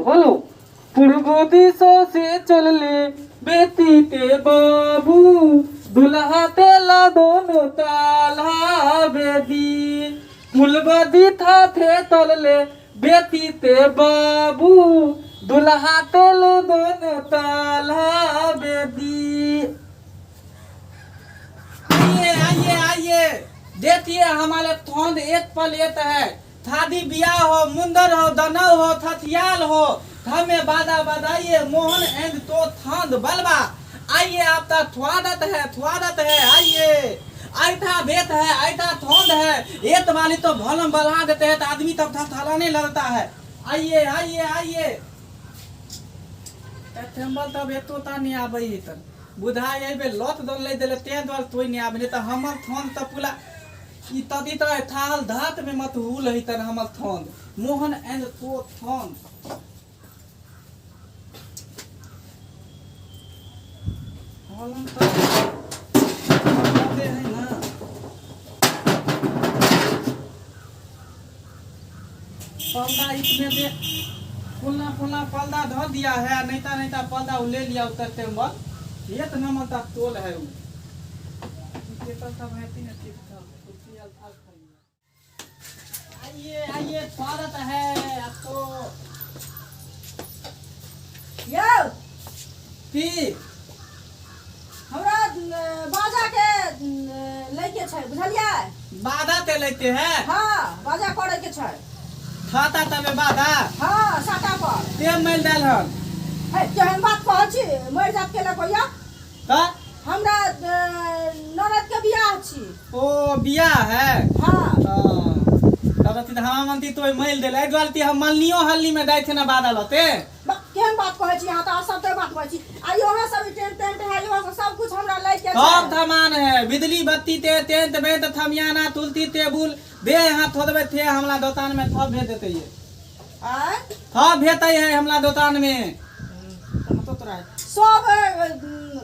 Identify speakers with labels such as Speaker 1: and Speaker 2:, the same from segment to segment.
Speaker 1: बोलो पूर्व दिशा से चल ले बेटी ते बाबू दुल्हा तेला दोनों ताला बेदी मुलबदी था थे तल ले बेटी ते बाबू दुल्हा तेल दोनों ताला बेदी।
Speaker 2: आइए आइए आइए, देखिए हमारे थोंद एक पल एक है। थादी बियाह हो, मुंदर हो, दनव हो, थथियाल हो, हमें बादा बधाइए मोहन एंड तो थांद बलवा। आइए आपका स्वागत है आइए। ऐठा बेत है, ऐठा थोंद है, एक वाली तो भलम बढ़ा देते हैं तो आदमी तब थलाने लगता है। आइए आइए आइए। तब एतो ता नहीं आबे तन बुधा एबे लत दल ले देले ते दल तोय नहीं आबे त हमर थोन त पुला ई तदी त थाल धात में मत हुल है तन हमर थोन मोहन एंड तो थोन। हलम त दे है ना पर्दा इसमें दे फुलना पर्दा धर दिया है, नहीं था पर्दा ले लिया उतर टेम्बल एक नंबर का तोल है वो पेपर सब है तीन ठीक था कुर्सी अल्फा खाइए। आइए आइए स्वागत है आपको।
Speaker 3: यो
Speaker 2: की
Speaker 3: हमरा बाजा के लेके छै बुझलियै?
Speaker 2: बाधा ते लेते हैं।
Speaker 3: हाँ बाजा करे के छै।
Speaker 2: खाता तबे बाधा
Speaker 3: हाँ साटा पर
Speaker 2: ते मेल डाल हन
Speaker 3: है केहन बात कहै छी मर जात के लकोया
Speaker 2: त
Speaker 3: हमरा ननद के बियाह छी।
Speaker 2: ओ बियाह है।
Speaker 3: हाँ
Speaker 2: तब ती हम मनती तो मेल देले ए गलती हम मलनियो हल्ली में दाइ थे ना बाधा लते
Speaker 3: केहन बात कहै छी? यहाँ तो सब ते बात कहै छी। आ योहा सब टेंट टेंट है, योहा सब कुछ हमरा ले के
Speaker 2: सब सामान है, बिजली बत्ती ते टेंट बेंट थमियाना तुलती टेबुल दे यहाँ थोड़बे थे हमला दुकान में थप भेज देते ये
Speaker 3: आय
Speaker 2: थप भेजते है हमला दुकान में
Speaker 3: तो तोरा सब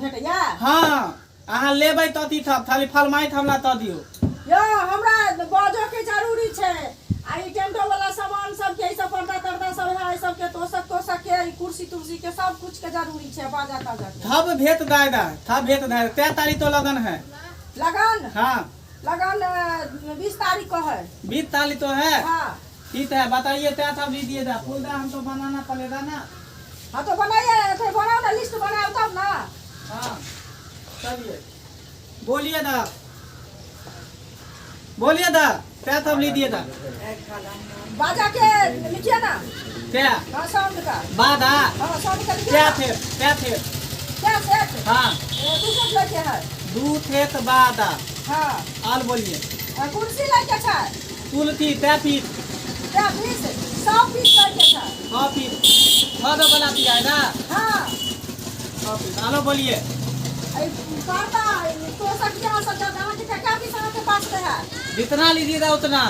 Speaker 3: भेटैया।
Speaker 2: हाँ अहाँ लेबै तती थप खाली फलमाइत हमला त दियो।
Speaker 3: यो हमरा बाजो के जरूरी छै। आ ई टेंटो वाला सामान सब के सब पर्दा तरदा सब है, ई सब के तोसक के ई कुर्सी तुर्सी के सब कुछ के जरूरी छै। बाजा ताजा के
Speaker 2: थप भेज दायदा थप भेज दायदा 3 तारीख तो लगन है।
Speaker 3: लगन
Speaker 2: हाँ
Speaker 3: लगन 20 तारीख को है।
Speaker 2: 20 तारीख तो है।
Speaker 3: हाँ
Speaker 2: ठीक है बताइए क्या सब दीजिए दा फूलदा हम तो बनाना पड़ेगा ना।
Speaker 3: हाँ तो बनाइए, फिर बनाओ ना, लिस्ट बनाओ तब ना।
Speaker 2: हाँ चलिए बोलिए दा क्या सब लीजिए दा
Speaker 3: बाजा के लिखिए ना।
Speaker 2: क्या
Speaker 3: हाँ साउंड का
Speaker 2: बाधा
Speaker 3: हाँ साउंड का लिखिए
Speaker 2: क्या
Speaker 3: ना।
Speaker 2: थे क्या थे
Speaker 3: क्या सेट
Speaker 2: हाँ
Speaker 3: दूसरा लेके है।
Speaker 2: 2 थे बाधा
Speaker 3: हाँ
Speaker 2: और बोलिए
Speaker 3: कुर्सी लेके छै
Speaker 2: तुलसी 3 पीस
Speaker 3: 100 पीस लेके छै।
Speaker 2: 6 पीस 6 वाला दिया है ना।
Speaker 3: हाँ
Speaker 2: 6 पीस आलो बोलिए
Speaker 3: पर्दा तो सकते हैं सब जगह के क्या पीस के पास है
Speaker 2: जितना लीजिएगा उतना।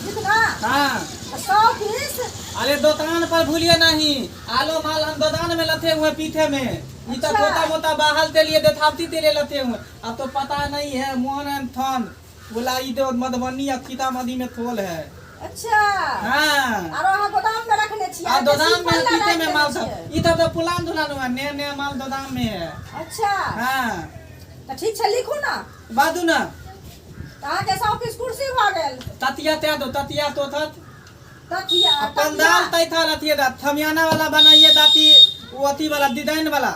Speaker 3: जितना
Speaker 2: हाँ
Speaker 3: 100 पीस।
Speaker 2: अरे दुकान पर भूलिए नहीं आलो माल हम दुकान में लथे हुए पीठे में ये तो छोटा मोटा बाहर के लिए देखावती तेरे लथे हुए। अब तो पता नहीं है मोहन एंड थन बोला इधर मधुबनी या सीतामढ़ी में थोल है।
Speaker 3: अच्छा
Speaker 2: हाँ
Speaker 3: और वहाँ गोदाम में रखने छिए।
Speaker 2: आ गोदाम में पीठे में माल सब इधर तो पुलान धुलान हुआ नया माल गोदाम में है।
Speaker 3: अच्छा
Speaker 2: हाँ
Speaker 3: तो ठीक है लिखू ना।
Speaker 2: बादू ना
Speaker 3: कहाँ के 100 पीस कुर्सी हो गेल।
Speaker 2: ततिया त्या दो ततिया तो थत
Speaker 3: तकिया
Speaker 2: पंडाल तै था रथिए दा थमियाना वाला बनाइए दाती वो अथी वाला डिजाइन वाला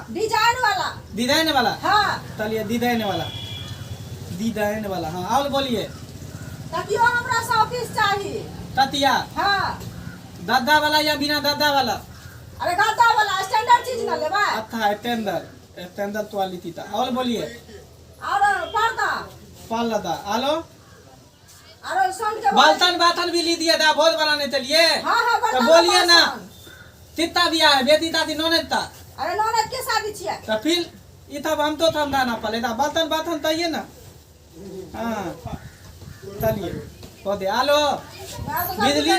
Speaker 3: हाँ
Speaker 2: चलिए डिजाइन वाला हाँ और बोलिए
Speaker 3: तकियो हमरा 100 पीस चाहिए।
Speaker 2: ततिया
Speaker 3: हाँ
Speaker 2: दद्दा वाला या बिना दद्दा वाला?
Speaker 3: अरे गद्दा वाला स्टैंडर्ड चीज ना लेबा।
Speaker 2: अच्छा स्टैंडर्ड क्वालिटी था। और बोलिए
Speaker 3: और पर्दा
Speaker 2: आलो
Speaker 3: और साउंड के
Speaker 2: बातन भी ली दिया था बहुत बनाने चलिए।
Speaker 3: हाँ हाँ
Speaker 2: तो बोलिए ना तित्ता दिया है बेटी ताती नोनेता।
Speaker 3: अरे ननद के शादी छिए
Speaker 2: तो फिर ये तब हम तो ठंडा पड़ेगा बातन तइए ना। हाँ चलिए हो दे आलो बिजली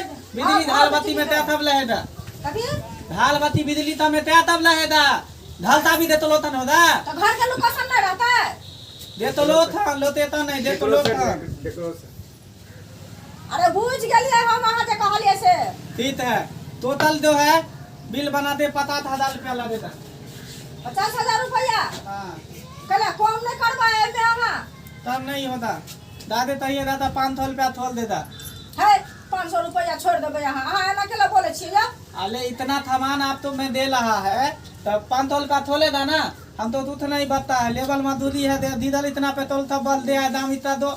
Speaker 2: धाल बत्ती में त्या तब लहेदा
Speaker 3: कभी
Speaker 2: धाल बत्ती बिजली तब में त्या तब लहेदा ढलता भी दे तो लोतन होदा
Speaker 3: तो घर के लोग पसंद नहीं रहता है।
Speaker 2: दे तो लोथा लोते तो नहीं दे तो लोथा।
Speaker 3: अरे बुझ गेलिए हम वहां जे कहलिए से।
Speaker 2: ठीक है टोटल जो है बिल बना दे 50,000 रुपया लगेगा।
Speaker 3: 50,000 रुपया
Speaker 2: हाँ
Speaker 3: कल कम नहीं करवाए में अहाँ
Speaker 2: तब नहीं होता। दादे तो ये दादा 500 रुपया थोल देता।
Speaker 3: है 500 रुपया छोड़ देबै अहाँ। अहाँ एना केला बोले छियै या?
Speaker 2: अरे इतना सामान आप तो मैं दे रहा है तब 500 रुपया थोलेगा ना। हम तो दूध नहीं बता है लेवल मजदूरी है दीदल इतना पेट्रोल तब बल दे दाम इतना दो।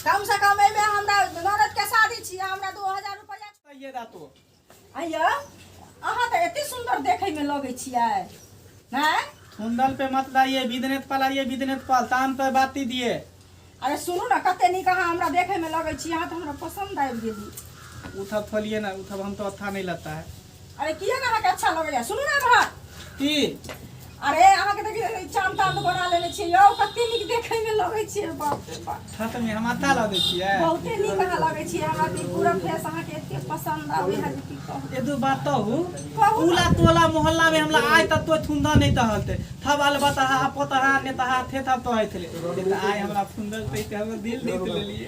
Speaker 3: कम से कम एमे हमरा ननद के शादी छियै हमरा 2000 रुपया
Speaker 2: ये दा तो
Speaker 3: आइया। अहाँ तो एते सुंदर देखे में लगे छियै हैं।
Speaker 2: सुंदर पे मत लाइए बिजनेस पर लाइए बिजनेस पर तान पे बात दिए।
Speaker 3: अरे सुनू ना कते नीक अहाँ हमरा देखे में लगे छी। अहाँ तो हमरा पसंद आबि गेली।
Speaker 2: उठब थोलिए ना उठब हम तो अच्छा नहीं लगता है।
Speaker 3: अरे किया ना अहाँ के अच्छा लगैया। सुनू ना भाई
Speaker 2: की
Speaker 3: अरे अहाँ के देखिए चांद तांद बना लेने छियै यौ कते नीक देखे में लगे छियै। बाप रे बाप
Speaker 2: छत में हम अच्छा लगे छियै।
Speaker 3: बहुते नीक अहाँ लगे छियै। हमरा के पूरा फेस अहाँ के एते पसंद आवे है जे की कहू।
Speaker 2: ये दो बात तो हूँ
Speaker 3: कहू
Speaker 2: उला तोला मोहल्ला में हमला आज तक तो सुंदर नहीं तो हलते थब आल बता पोता नेता थे तब तो आए थे आए हमरा सुंदर पे हम दिल जीत लेलिए।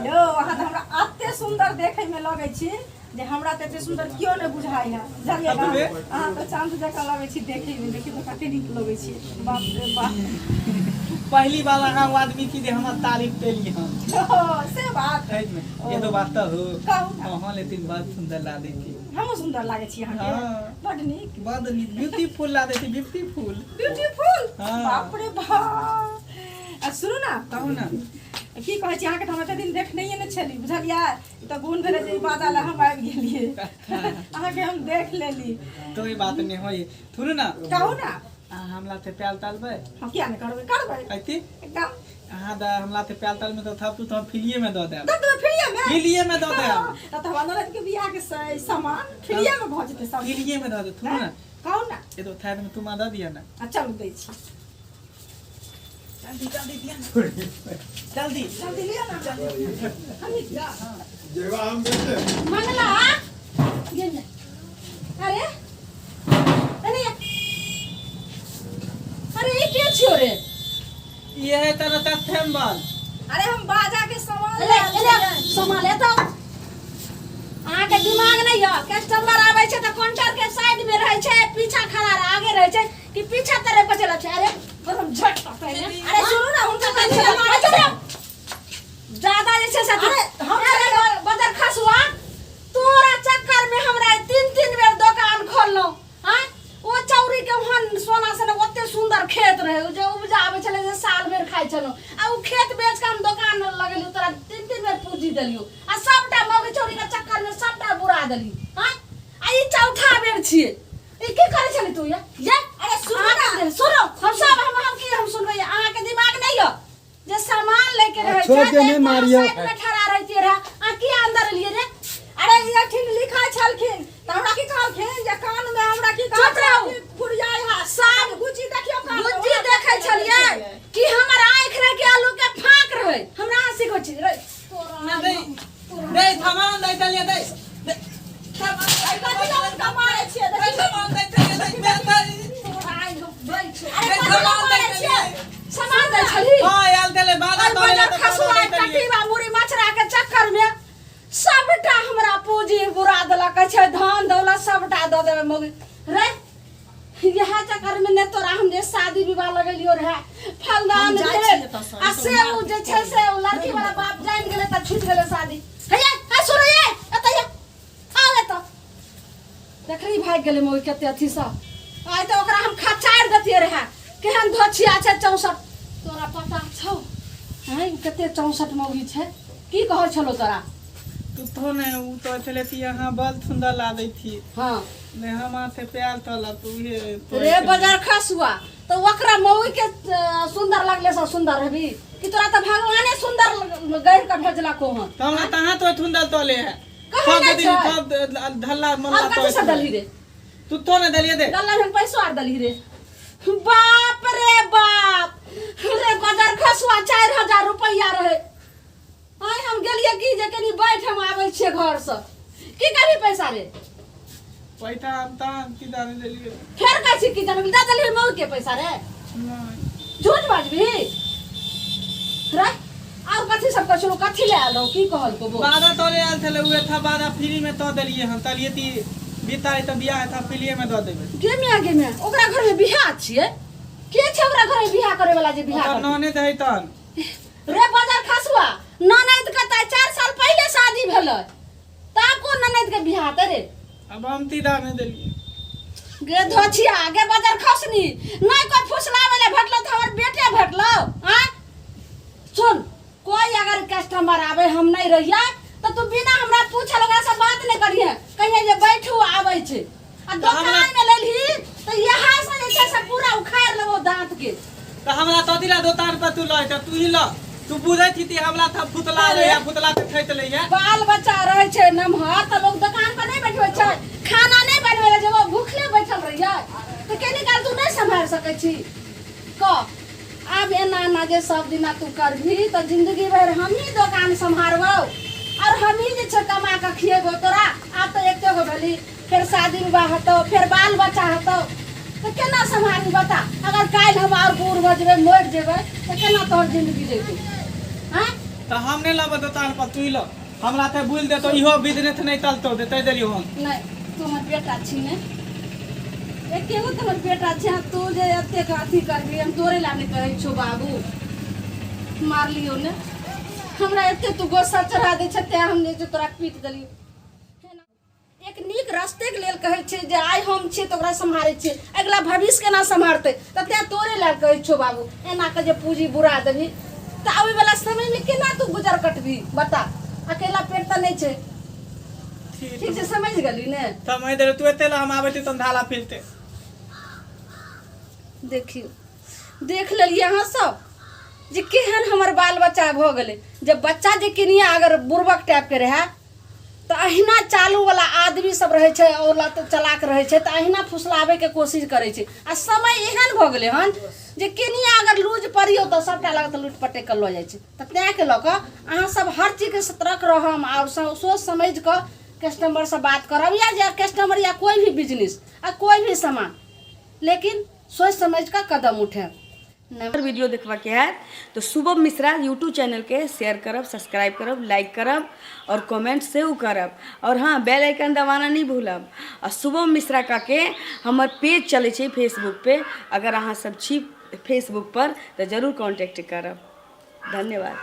Speaker 3: यो अहाँ तो हमरा एते सुंदर देखे में लगे छी जे हमरा तो एते सुंदर क्यों नहीं बुझाई है जानिए बा। अहाँ तो चांद जका लगे छी देखे में। देखिए तो कते नीक लगे छी। बाप रे बाप
Speaker 2: पहली बार अहाँ वो आदमी की दे हमार तारीफ कैली हम
Speaker 3: से बात
Speaker 2: सही में। ये तो बात तो हो
Speaker 3: कहू ना
Speaker 2: हां लेकिन बात सुंदर ला दी थी।
Speaker 3: हम सुंदर लागे छी अहाँ के
Speaker 2: हाँ।
Speaker 3: बड नीक
Speaker 2: बहुत ब्यूटीफुल ला दी थी ब्यूटीफुल।
Speaker 3: ब्यूटीफुल
Speaker 2: हाँ।
Speaker 3: बाप रे बाप। आ सुनू ना
Speaker 2: कहू ना
Speaker 3: की कहै छी अहाँ के हम एते दिन देख नहीं ने छली बुझलियै। ई तो गुण भेले जे बादल हम आबि गेलियै अहाँ के हम देख लेली।
Speaker 2: तो ये बात नहीं होई सुनू ना
Speaker 3: कहू ना
Speaker 2: हमला ते प्याल तालबे
Speaker 3: हम किया नहीं करबै करबै
Speaker 2: कहती
Speaker 3: एकदम।
Speaker 2: हां दा हमला ते प्याल ताल में तो था तू तो फ्रीए में दो दे
Speaker 3: दे फ्रीए में
Speaker 2: फ्रीए में दो दे
Speaker 3: त हमरा ननद के बियाह के सामान फ्रीए में भ जेतै सब।
Speaker 2: फ्रीए में दो दे सुन ना
Speaker 3: कहू ना
Speaker 2: ये तो थार में तुम आदा दिया ना।
Speaker 3: चल दै छी
Speaker 2: जल्दी जल्दी दिया ना जल्दी
Speaker 3: जल्दी लिया ना हम जा
Speaker 4: जेवा हम देते
Speaker 3: मंगला ये ने अरे अरे ये क्या छियो रे।
Speaker 2: ये है तेरा थेम्बल।
Speaker 3: अरे हम बाजा के सामान
Speaker 5: ले सामान ले तो अहाँ के दिमाग नहीं है। कस्टमर आवे छै त काउंटर के साइड में रहे छै पीछा खड़ा रहे आगे रहे छै कि पीछा तरह पे चला छै। अरे गरम झट पकड़े
Speaker 3: अरे सुनो ना उनका
Speaker 5: ज्यादा जैसे से
Speaker 3: अरे हम
Speaker 5: बदर खसुआ तोरा चक्कर में हमरा 3-3 बेर दुकान खोललो। हां ओ चौरी के वहां सोना से ओते सुंदर खेत रहे जो उपजा आवे छले जे साल भर खाइ छलो आ उ खेत बेच के हम दुकान लगेलियो तोरा 3-3 बेर पूंजी देलियो आ सबटा मौगी चौरी के चक्कर में सबटा बुरा देलियो। हां आ ई चौथा बेर छिए ई की करे छली तू ये
Speaker 3: अरे सुनो ना
Speaker 5: सुनो हम सब हम की हम सुनबै अहाँ के दिमाग नहीं हो जे सामान लेके रहे
Speaker 4: छोड़ के नहीं मारियो।
Speaker 5: साइड में खड़ा रहती रहा आ की अंदर लिए रे।
Speaker 3: अरे ये ठीक लिखा छलखिन त हमरा की कहलखिन जे कान में हमरा की
Speaker 5: चुप रहो।
Speaker 3: गुड़ियाई हा
Speaker 5: सब
Speaker 3: गुची देखियो कान
Speaker 5: बुद्धि देखे छलिए कि हमर आंख रे के आलू के फाक रहे हमरा हंसी को छी रे
Speaker 2: ना दे दे सामान दे चलिए दे
Speaker 3: आई कथि ला उनका मारे छिए
Speaker 2: दे
Speaker 3: देखियो
Speaker 2: सामान दे चलिए दे मैं
Speaker 5: आई लो बैठ
Speaker 3: अरे
Speaker 2: दे
Speaker 3: कथि ला
Speaker 2: सामान
Speaker 3: मारे
Speaker 2: दे
Speaker 3: छिए
Speaker 2: चलिए
Speaker 5: सामान दे छली
Speaker 2: हां यार देले बादा
Speaker 5: और
Speaker 2: तो
Speaker 5: बजर खसुआ टकीवा मुड़ी मछरा के चक्कर में सबटा हमरा पूंजी बुरा देलक छै धान दौलत सबटा द देबे मौगी रे। यह चक्कर में ने तोरा हम जे शादी विवाह लगेलियो रहे फलदान
Speaker 3: हम जाइ
Speaker 5: दे
Speaker 3: छियै तऽ सही
Speaker 5: आ से उ जे छै से उ लड़की वाला बाप जान गेले त छूट गेले शादी। हे आ सुन रे एतय आ ले त देखरी भाग गेले मौगी कते अथी सा आइ त ओकरा हम खचाड़ देतिए रहे केहन धोछिया छै 64 तोरा पता छौ हैं कते 64 मौगी छै की कहै छलो तोरा।
Speaker 2: तू तो ने उ तो चले थी यहां बहुत सुंदर ला दी थी
Speaker 5: हां
Speaker 2: ने हमा से प्यार तला तू ये
Speaker 5: रे बाजार खसुआ तो ओकरा मौगी के सुंदर लगले से सुंदर हेबी कि तोरा त भगवाने सुंदर गढ़ के भेजला को हन
Speaker 2: हम तहां तो सुंदर तोले है
Speaker 5: कहाँ
Speaker 2: सब
Speaker 5: नहीं
Speaker 2: दिन
Speaker 5: छै?
Speaker 2: सब धल्ला मल्ला
Speaker 5: अब कथि से दली रे
Speaker 2: तू तो ने दलिए दे
Speaker 5: गल्ला में पैसो आर दली रे बाप रे बाप रे बाजार खसुआ 4000 रुपया रहे। आइ हम गेलिए की जे कनी बैठ हम आबै छिए घर से की करी पैसा रे
Speaker 2: पैसा हम तान की जाने दलिए
Speaker 5: फेर कहै छी की जाने दे दली मौगी के पैसा रे झूठ बाजबी रे और कथि सब कछलो कथि ले आलो की कहल को बोल
Speaker 2: बादा तोले आल थले उए था बादा फ्री में तो दलिए हम तलिए ती बीता है तो बियाह था पिलिये में दो देबे
Speaker 5: गे में ओकरा घर में बियाह छिए के छै ओकरा घर में बियाह करे वाला जे बियाह
Speaker 2: ओकर
Speaker 5: करतै?
Speaker 2: नौने दे तन
Speaker 5: रे बाजार खसुआ ननद के त 4 साल पहले शादी भेलै ता को ननद के बियाह त रे
Speaker 2: अब हम तीदा में देलिए
Speaker 5: गे धोछिया गे बाजार खसनी नहीं कोई फुसलावे ले भेटलो त हमर बेटे भेटलो हां सुन कोई अगर कस्टमर आवे हम नहीं रहिया तो तू बिना हमरा पूछल ओकरा से बात नहीं करिए कहिए जे बैठू आबै छै आ दुकान में लेलही तो यहां से जे छै से पूरा उखाड़ लेबो दांत के
Speaker 2: तो हमरा तो दिला दुकान पर तू लय तू ही ल तू बुझै छी ती हमरा था फुतला ले या फुतला के खैत ले या
Speaker 5: बाल बच्चा रहे छै नमहर त लोग दुकान पर नहीं बैठबै छै खाना नहीं बनबै ले जब भूखले बैठल रहिए तो के निकाल तू नहीं संभाल सकै छी क अब एना ना जे सब दिना तू करभी तो जिंदगी भर हम ही दुकान संभारबो और हम ही जे छै कमा के खिएबो तोरा अब तो एकते गो भेली फिर शादी विवाह हतो फिर बाल बच्चा हतो तो केना संभाली बता अगर काल हम और बूढ़ भ जेबै मर जेबै तो केना तोहर जिंदगी जेतै हैं
Speaker 2: तो हम नहीं लब दुकान पर तू ही ल हमरा ते बुल दे तो इहो बिजनेस नहीं चलतो देते देलियो हम
Speaker 5: नहीं तू हमर बेटा छी ने एकेगो तो हमर बेटा छै तू जे एते अथी करबी हम तोरे ला नहीं कहै छौ बाबू मार लियो ने हमरा एते तू गोसा चढ़ा दे छै ते हम जे तोरा पीट देलियो एक नीक रास्ते के लेल कहै छै जे आइ हम छी तो ओकरा संभारै छी अगला भविष्य केना संभारतै त ते तोरे ला कहै छौ बाबू एना के जे पूंजी बुरा देबी त आबै वाला समय में केना तू गुजर कटबी बता अकेला पेट त नहीं छै ठीक से समझ गली ने
Speaker 2: तो मैं दे तू एते ला हम आबै त धाला फिरते
Speaker 5: देखियो देख लेलिए अहाँ सब जे केहन हमर बाल बच्चा भ गेलै जब बच्चा जे किनिया अगर बुर्बक टाइप के रहे तो अहिना चालू वाला आदमी सब रहे छै औरत चलाक रहे छै तो अहिना फुसलावे के कोशिश करे छै आ समय एहन भ गेलै हन जे केनिया अगर लूज पड़ियो तो सबटा लगत लूट पटे के ल जाय छै त तें के ल क अहाँ सब हर चीज के सतर्क रहम और सोच समझ क कस्टमर से बात करब या कस्टमर या कोई भी बिजनेस आ कोई भी सामान लेकिन सोच समझ कर कदम उठे
Speaker 6: नंबर वीडियो देखवा के है तो शुभम मिश्रा यूट्यूब चैनल के शेयर करब सब्सक्राइब करब लाइक करब और कमेंट से करब और हाँ बेल आइकन दबाना नहीं भूलब और शुभम मिश्रा का के हमर पेज चले छै फेसबुक पे अगर अहाँ सब छी फेसबुक पर तो जरूर कांटेक्ट करब धन्यवाद।